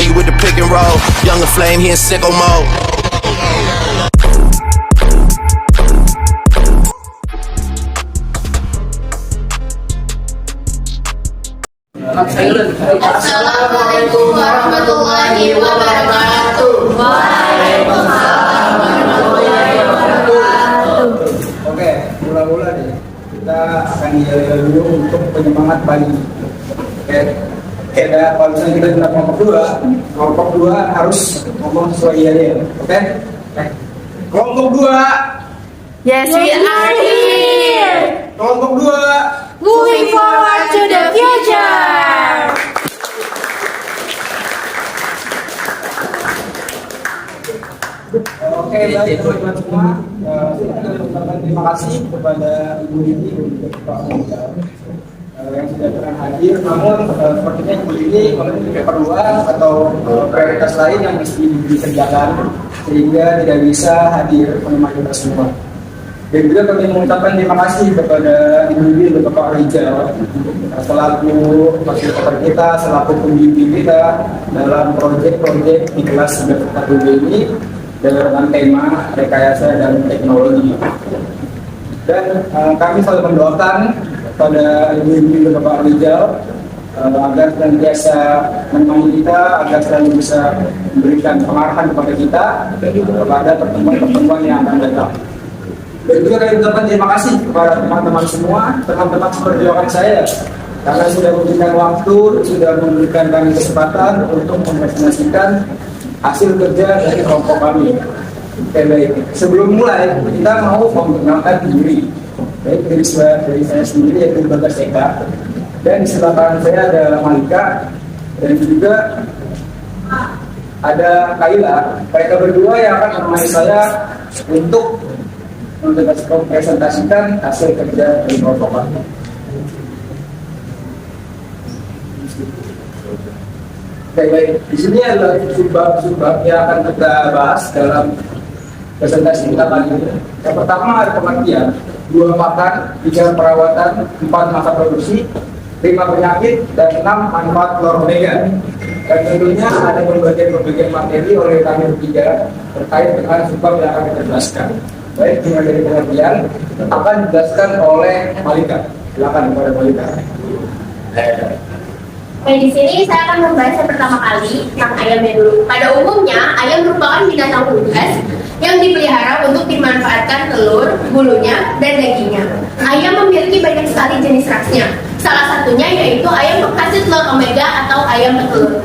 on you with the pick and roll. Younger flame, he in sicko mode. Assalamualaikum warahmatullahi wabarakatuh. Waalaikumsalam warahmatullahi wabarakatuh. Oke, mula-mula nih kita akan yel-yel dulu untuk penyemangat pagi. Oke, ada kalau misalnya kita bilang kelompok dua harus ngomong sesuai yel-yel. Oke, kelompok dua. Yes, we are here. Kelompok dua. Moving forward to the future. Oke, baik teman-teman semua. Kita ucapkan terima kasih kepada Ibu Lili dan Pak Rizal yang sudah pernah hadir. Namun sepertinya Ibu Lili memiliki keperluan atau prioritas lain yang mesti dikerjakan sehingga tidak bisa hadir menemani kita semua. Dan juga kami mengucapkan terima kasih kepada Ibu Lili dan Bapak Rizal selaku fasilitator kita, selaku pembimbing kita dalam proyek-proyek di kelas 9 ini dengan tema rekayasa dan teknologi. Dan kami selalu mendoakan kepada Ibu dan Bapak Rizal agar senantiasa menemani kita, agar selalu bisa memberikan pengarahan kepada kita kepada pertemuan-pertemuan yang akan datang. Dan juga kami ucapkan terima kasih kepada teman-teman semua, teman-teman seperjuangan saya, karena sudah memberikan waktu, sudah memberikan kami kesempatan untuk mempresentasikan hasil kerja dari kelompok kami. Oke, baik. Sebelum mulai, kita mau memperkenalkan diri. Baik, dari saya sendiri yaitu Bagas Eka. Dan di sebelah kanan saya ada Malika dan juga ada Kaila. Mereka berdua yang akan menemani saya untuk mempresentasikan hasil kerja dari kelompok kami. Oke, baik. Di sini adalah subbab yang akan kita bahas dalam presentasi kita kali ini. Yang pertama ada pengertian, 2 pakan, 3 perawatan, 4 masa produksi, 5 penyakit, dan 6 manfaat telur omega. Dan tentunya ada berbagai materi oleh kami bertiga terkait dengan subbab yang akan kita jelaskan. Baik, dimulai dari pengertian akan dijelaskan oleh Malika. Silakan kepada Malika. Oke, di sini saya akan membahas yang pertama kali tentang ayamnya dulu. Pada umumnya, ayam merupakan binatang unggas yang dipelihara untuk dimanfaatkan telur, bulunya, dan dagingnya. Ayam memiliki banyak sekali jenis rasnya. Salah satunya yaitu ayam penghasil telur omega atau ayam petelur.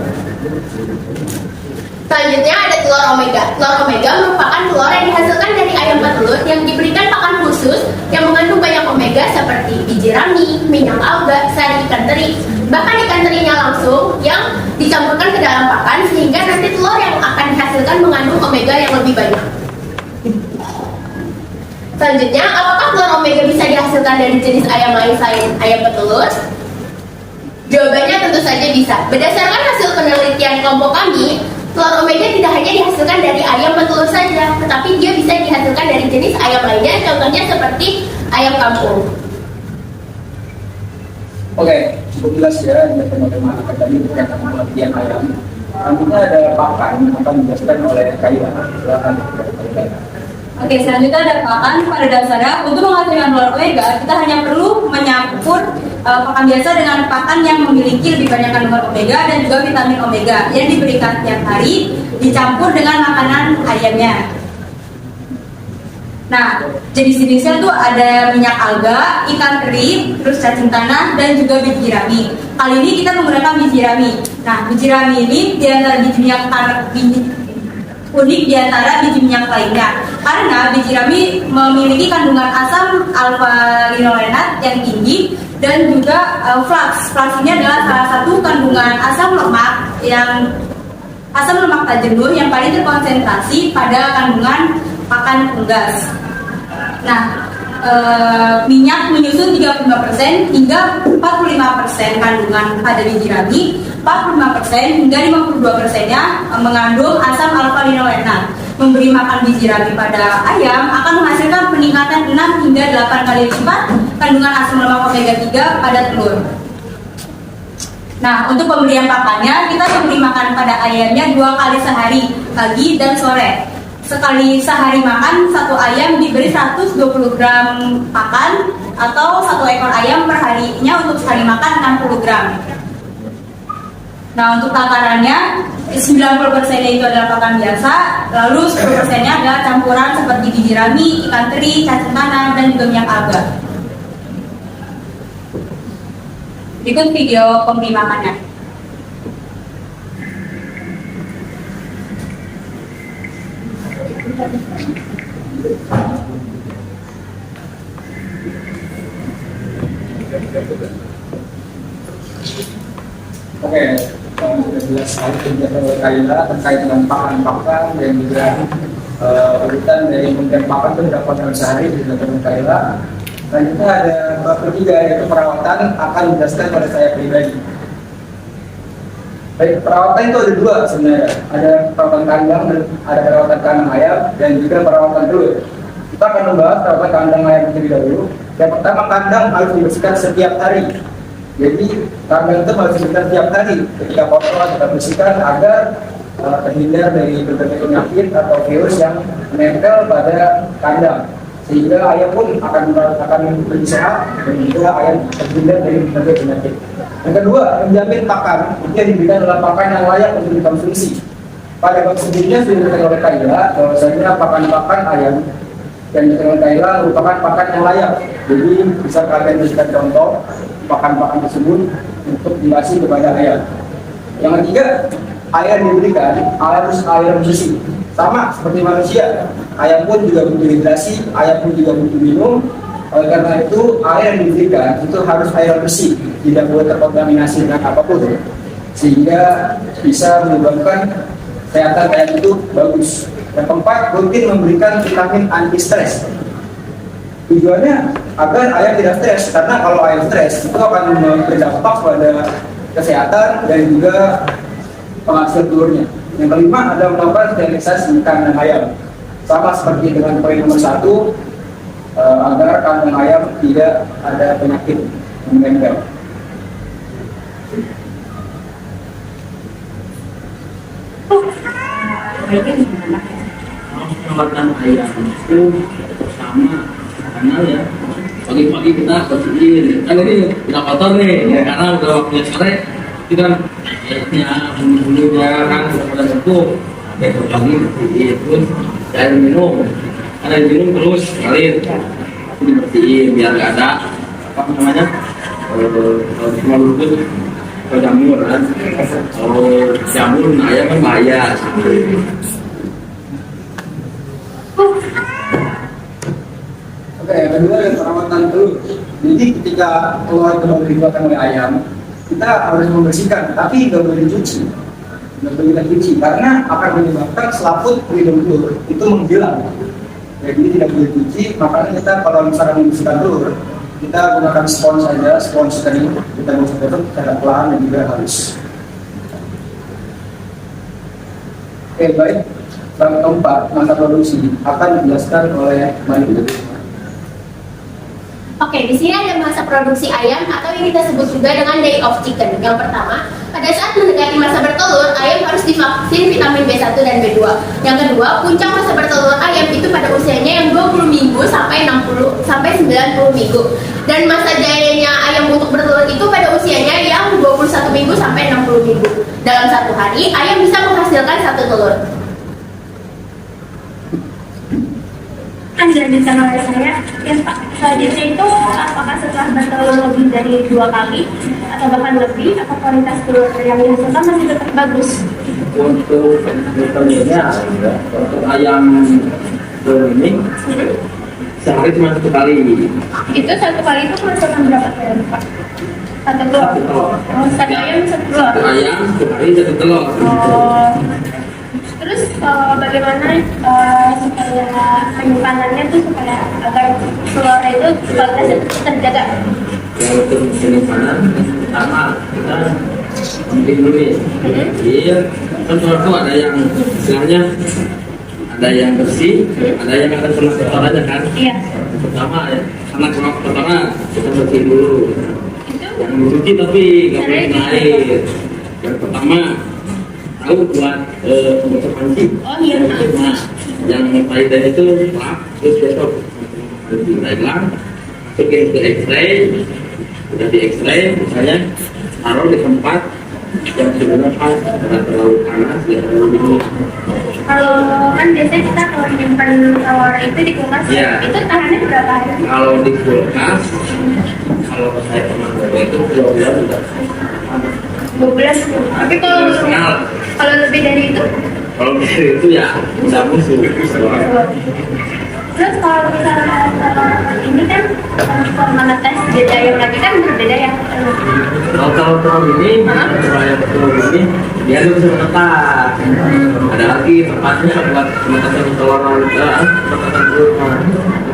Selanjutnya ada telur omega. Telur omega merupakan telur yang dihasilkan dari ayam petelur yang diberikan pakan khusus yang mengandung banyak omega seperti biji rami, minyak alga, sari ikan teri, bahkan ikan terinya langsung yang dicampurkan ke dalam pakan sehingga nanti telur yang akan dihasilkan mengandung omega yang lebih banyak. Selanjutnya, apakah telur omega bisa dihasilkan dari jenis ayam lain selain ayam petelur? Jawabannya tentu saja bisa. Berdasarkan hasil penelitian kelompok kami, telur omega tidak hanya dihasilkan dari ayam petelur saja, tetapi dia bisa dihasilkan dari jenis ayam lainnya, contohnya seperti ayam kampung. Oke, cukup jelas ya teman-teman tadi tentang pengertian ayam. Selanjutnya ada pakan akan dijelaskan oleh Kaila. Silakan. Oke, selanjutnya ada pakan. Pada dasarnya untuk menghasilkan telur omega kita hanya perlu menyampur pakan biasa dengan pakan yang memiliki lebih banyak kandungan omega dan juga vitamin omega yang diberikan tiap hari dicampur dengan makanan ayamnya. Nah, jenis-jenisnya tuh ada minyak alga, ikan teri, terus cacing tanah, dan juga biji rami. Kali ini kita menggunakan biji rami. Nah, biji rami ini di antara biji minyak unik di antara biji minyak lainnya. Karena biji rami memiliki kandungan asam alfa-linolenat yang tinggi dan juga flax. Flax ini adalah salah satu kandungan asam lemak tak jenuh yang paling terkonsentrasi pada kandungan pakan unggas. Nah, minyak menyusun 35% hingga 45% kandungan pada biji rami, 45% hingga 52%-nya mengandung asam alfa-linolenat. Memberi makan biji rami pada ayam akan menghasilkan peningkatan 6 hingga 8 kali lipat kandungan asam lemak omega 3 pada telur. Nah, untuk pemberian pakannya, kita memberi makan pada ayamnya 2 kali sehari, pagi dan sore. Sekali sehari makan, satu ayam diberi 120 gram pakan atau satu ekor ayam per harinya untuk sekali makan 60 gram. Nah, untuk takarannya 90% itu adalah pakan biasa, lalu 10% adalah campuran seperti biji rami, ikan teri, cacing tanah, dan juga minyak alga. Berikut video pemberi makannya. Oke, sudah jelas sekali kegiatan Kaila terkait dengan pakan dan juga urutan dari kementerian pakan itu didapatkan sehari di kementerian Kaila. Selanjutnya ada bab ketiga yaitu perawatan akan dijelaskan pada saya pribadi. Baik, perawatan itu ada dua sebenarnya. Ada perawatan kandang dan ada perawatan kandang ayam dan juga perawatan telur. Kita akan membahas perawatan kandang ayam terlebih dahulu. Yang pertama, kandang harus dibersihkan setiap hari. Jadi kandang itu harus dibersihkan setiap hari. Ketika kotor kita bersihkan agar terhindar dari berbagai penyakit atau virus yang menempel pada kandang. Sehingga ayam pun akan lebih sehat dan juga ayam terhindar dari berbagai penyakit. Yang kedua, menjamin pakan. Itu yang diberikan adalah pakan yang layak untuk dikonsumsi. Pada bab sebelumnya sudah dikatakan oleh Kaila bahwasanya pakan ayam yang dikatakan oleh Kaila merupakan pakan yang layak. Jadi bisa kalian berikan contoh pakan tersebut untuk dikasih kepada ayam. Yang ketiga, air yang diberikan harus air bersih. Sama seperti manusia, ayam pun juga butuh hidrasi, ayam pun juga butuh minum. Oleh karena itu, air yang diberikan itu harus air bersih, tidak boleh terkontaminasi dengan apapun, sehingga bisa menyebabkan kesehatan ayam itu bagus. Yang keempat, rutin memberikan vitamin anti stres. Tujuannya agar ayam tidak stres, karena kalau ayam stres itu akan berdampak pada kesehatan dan juga penghasil telurnya. Yang kelima adalah melakukan sterilisasi kandang ayam, sama seperti dengan poin nomor 1, agar kandang ayam tidak ada penyakit yang menempel. Perawatan ayam itu sama karena ya pagi-pagi kita bersihin kan ini udah kotor nih ya, karena udah waktunya sore itu kan ayamnya bulu-bulunya kan sudah sentuh besok pagi bersihin terus air minum terus ngalir dibersihin biar nggak ada apa namanya cuma luput atau jamur kan kalau jamur ayam kan bahaya. Oke, yang kedua adalah perawatan telur. Jadi ketika telur itu dibuatkan oleh ayam, kita harus membersihkan, tapi nggak boleh dicuci. Nggak boleh kita cuci, karena akan menyebabkan selaput di dalam telur itu menghilang. Jadi tidak boleh dicuci, makanya kita kalau misalnya membersihkan telur, kita gunakan spons saja, spons kering, kita gosok secara pelan dan juga halus. Oke, baik. Bab keempat, masa produksi akan dijelaskan oleh Mayu. Oke, di sini ada masa produksi ayam atau yang kita sebut juga dengan day of chicken. Yang pertama, pada saat mendekati masa bertelur, ayam harus divaksin vitamin B1 dan B2. Yang kedua, puncak masa bertelur ayam itu pada usianya yang 20 minggu sampai 90 minggu. Dan masa jayanya ayam untuk bertelur itu pada usianya yang 21 minggu sampai 60 minggu. Dalam satu hari, ayam bisa menghasilkan 1 telur. Kan dilanjutkan oleh saya, yang Pak, selanjutnya itu apakah setelah bertelur lebih dari 2 kali atau bahkan lebih, atau kualitas telur yang dihasilkan masih tetap bagus? Untuk telurnya untuk ayam telur ini sehari cuma 1 kali. Itu 1 kali itu menghasilkan berapa telur, Pak? 1 telur? Oh, 1 ayam 1 telur? 1 ayam 1 hari 1 telur. Oh. Terus bagaimana supaya penyimpanannya tuh supaya agar telurnya itu kualitasnya terjaga? Yang untuk penyimpanan pertama kita penting dulu ya. Iya, kan telur itu ada yang istilahnya ada yang bersih, ada yang akan pernah kotor aja kan. Iya. Pertama ya, karena kalau pertama kita bersihin dulu. Yang dicuci tapi nggak boleh kena air. Yang pertama tahu buat untuk pancing. Oh iya. Nah, yang faedah itu lap, terus besok hilang, masukin ke X-ray, udah di X-ray, misalnya taruh di tempat yang sebenarnya pas, tidak terlalu panas, tidak terlalu dingin. Kalau kan biasanya kita kalau nyimpan telur itu di kulkas, Iya. itu tahannya berapa hari? Kalau di kulkas, kalau saya pernah coba itu 2 bulan sudah. 12. Tapi kalau lebih dari itu? Kalau dari itu ya udah musuh. Terus kalau misalnya ini kan kalau menetes jadi ayam lagi kan berbeda ya. Kalau telur ini, ayam telur ini, dia tuh bisa menetas. Ada lagi tempatnya buat menetasan telur, menetasan telur.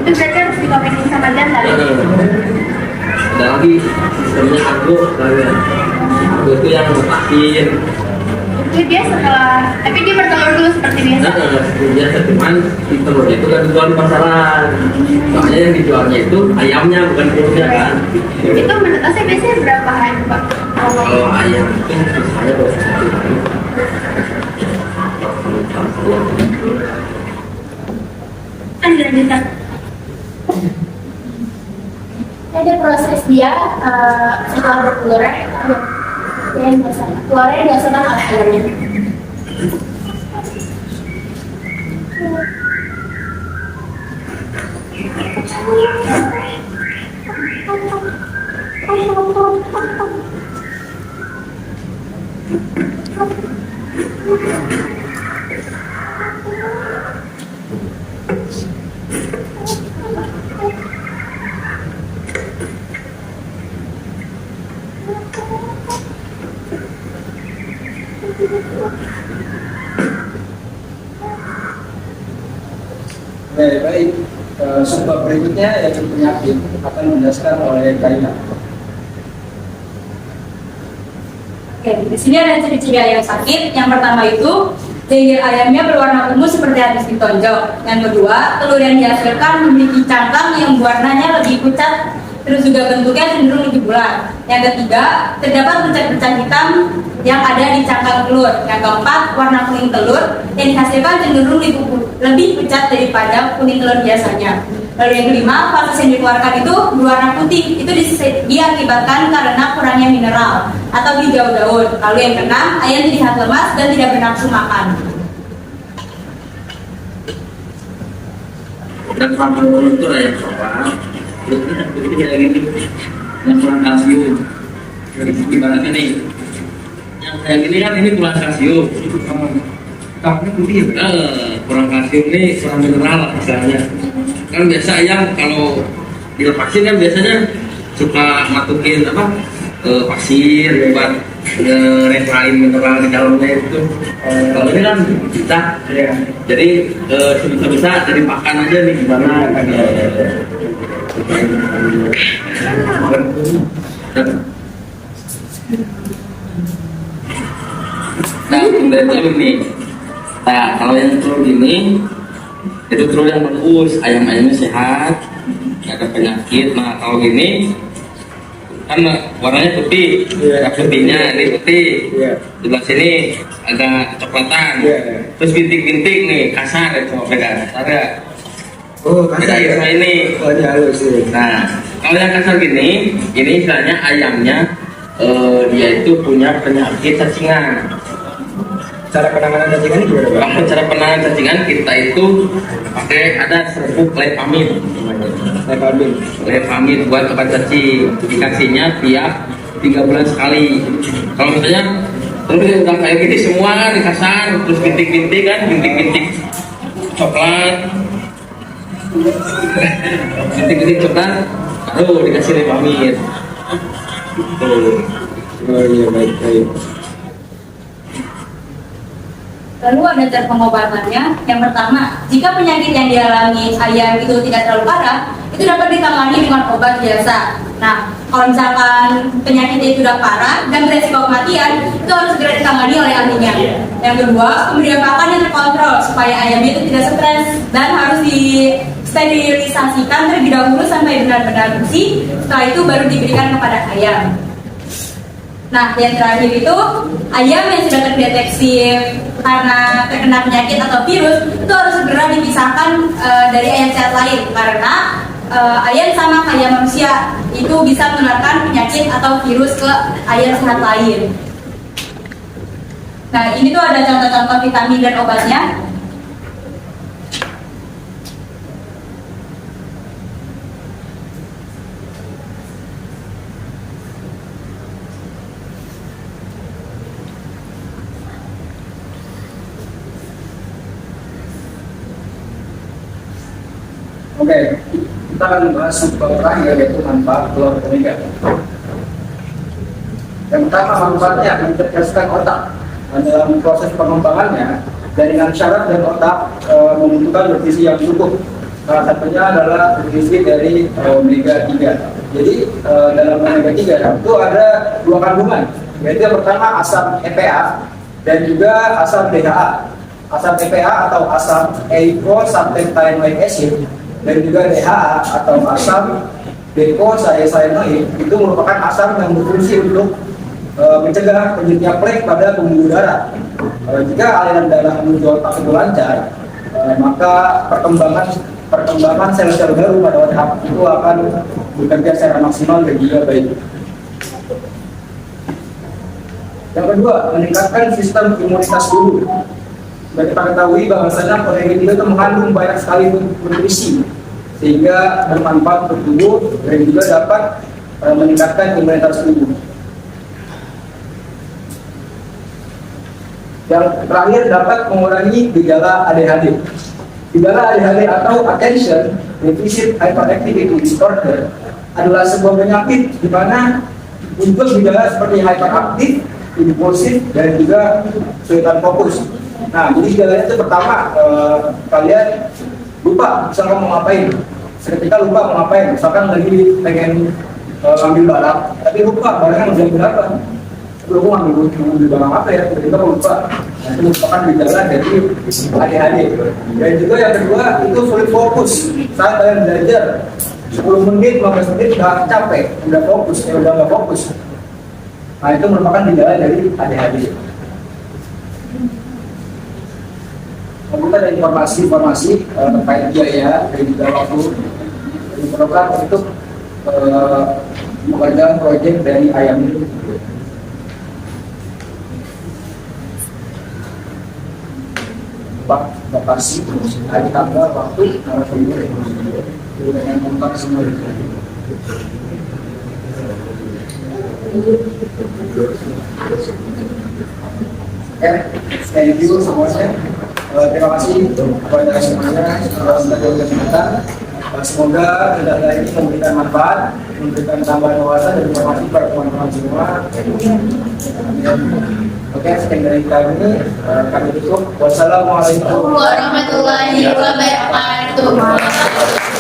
Itu berarti harus dikoneksi sama jantan. Ada lagi sistemnya agro, agro itu yang metasin. Itu dia setelah, tapi dia bertelur dulu seperti biasa. Biasa cuman di telurnya itu kan dijual di pasaran. Soalnya yang dijualnya itu ayamnya bukan telurnya kan. Itu menetasnya biasanya berapa hari Pak? Kalau ayam itu misalnya 21 hari. Lanjutan. Ada proses dia setelah bertelur dan telurnya dihasilkan oleh ayamnya. Baik. Sebab berikutnya yaitu penyakit akan dijelaskan oleh Kaina. Oke, di sini ada ciri-ciri ayam sakit. Yang pertama itu jenggir ayamnya berwarna ungu seperti habis ditonjok. Yang kedua, telur yang dihasilkan memiliki cangkang yang warnanya lebih pucat, terus juga bentuknya cenderung lebih bulat. Yang ketiga, terdapat bercak-bercak hitam yang ada di cangkang telur. Yang keempat, warna kuning telur yang dihasilkan cenderung lebih pucat daripada kuning telur biasanya. Lalu yang kelima, fases yang dikeluarkan itu berwarna putih. Itu diakibatkan karena kurangnya mineral atau hijau daun. Lalu yang keenam, ayam terlihat lemas dan tidak bernafsu makan. Dan kalau itu ayam sopan, itu kayak gini, yang kurang kalsium. Ibaratnya nih, yang kayak gini kan ini kurang kalsium. Hitamnya putih ya? Kurang kalsium nih, kurang mineral misalnya. Kan biasa ayam kalau dilepasin kan biasanya suka masukin pasir buat ngeresain mineral di dalamnya itu. Kalau ini kan bisa, jadi sebisa-bisa dari pakan aja nih gimana kan ya. Nah, dari telur nih. Nah, kalau yang telur ini itu telur yang bagus, ayam-ayamnya sehat, nggak ada penyakit. Nah, kalau ini kan warnanya putih, putihnya ini putih, sebelah sini ada kecoklatan, terus bintik-bintik nih kasar ya, coba pegang, ada. Oh, Beda kasar sama ya? ini. Oh, ini halus ya. Nah, kalau yang kasar gini, ini istilahnya ayamnya dia itu punya penyakit cacingan. Cara penanganan cacingan gimana, Pak? Kalau cara penanganan cacingan kita itu pakai ada serbuk lepamin. Lepamin buat obat cacing. Dikasihnya tiap 3 bulan sekali. Kalau misalnya terus udah kayak gini semua kan di kasar, terus bintik-bintik kan, bintik-bintik coklat, bintik-bintik coklat, baru dikasih lepamin. Tuh. Oh iya, baik. Lalu ada cara pengobatannya. Yang pertama, jika penyakit yang dialami ayam itu tidak terlalu parah, itu dapat ditangani dengan obat biasa. Nah, kalau misalkan penyakitnya itu sudah parah dan beresiko kematian, itu harus segera ditangani oleh ahlinya. Yang kedua, pemberian pakan yang terkontrol supaya ayamnya itu tidak stres dan harus disterilisasikan terlebih dahulu sampai benar-benar bersih. Setelah itu baru diberikan kepada ayam. Nah, yang terakhir itu ayam yang sudah terdeteksi karena terkena penyakit atau virus itu harus segera dipisahkan dari ayam sehat lain karena ayam sama kayak manusia itu bisa menularkan penyakit atau virus ke ayam sehat lain. Nah, ini tuh ada contoh-contoh vitamin dan obatnya. Oke, kita akan membahas sumber terakhir yaitu manfaat telur omega. Yang pertama, manfaatnya mencerdaskan otak. Dalam proses pengembangannya, jaringan syaraf dan otak membutuhkan nutrisi yang cukup. Salah satunya adalah nutrisi dari omega 3. Jadi dalam omega 3 itu ada dua kandungan, yaitu yang pertama asam EPA dan juga asam DHA. Asam EPA atau asam eicosapentaenoic acid dan juga DHA atau asam decocyanoid itu merupakan asam yang berfungsi untuk mencegah terjadinya plak pada pembuluh darah. Jika aliran darah menuju otak itu lancar, maka perkembangan sel-sel baru pada otak itu akan bekerja secara maksimal dan juga baik. Yang kedua, meningkatkan sistem imunitas tubuh. Seperti kita ketahui bahwasanya omega 3 itu mengandung banyak sekali nutrisi sehingga bermanfaat untuk tubuh dan juga dapat meningkatkan imunitas tubuh. Yang terakhir, dapat mengurangi gejala ADHD. Gejala ADHD atau Attention Deficit Hyperactivity Disorder adalah sebuah penyakit di mana muncul gejala seperti hyperaktif, impulsif, dan juga kesulitan fokus. Nah, jadi gejalanya itu pertama, kalian lupa misalkan mau ngapain. Seketika lupa mau ngapain, misalkan lagi pengen ngambil barang, tapi lupa barangnya mau diambil apa. Lu ngambil barang apa ya, tiba-tiba lupa. Nah, itu merupakan gejala dari ADHD. Dan juga yang kedua, itu sulit fokus. Saat kalian belajar 10 menit, 15 menit udah capek, udah nggak fokus. Nah, itu merupakan gejala dari ADHD. Kita ada informasi terkait biaya dan juga waktu diperlukan untuk mengerjakan proyek dari ayam ini. Lokasi, hari tanggal, waktu, narasumber, dengan kontak semua. Thank you semuanya. Terima kasih kepada semuanya sudah kesempatan. Semoga data ini memberikan manfaat, memberikan tambahan wawasan dan informasi para teman-teman semua. Oke, sekian dari kami tutup. Wassalamualaikum warahmatullahi wabarakatuh.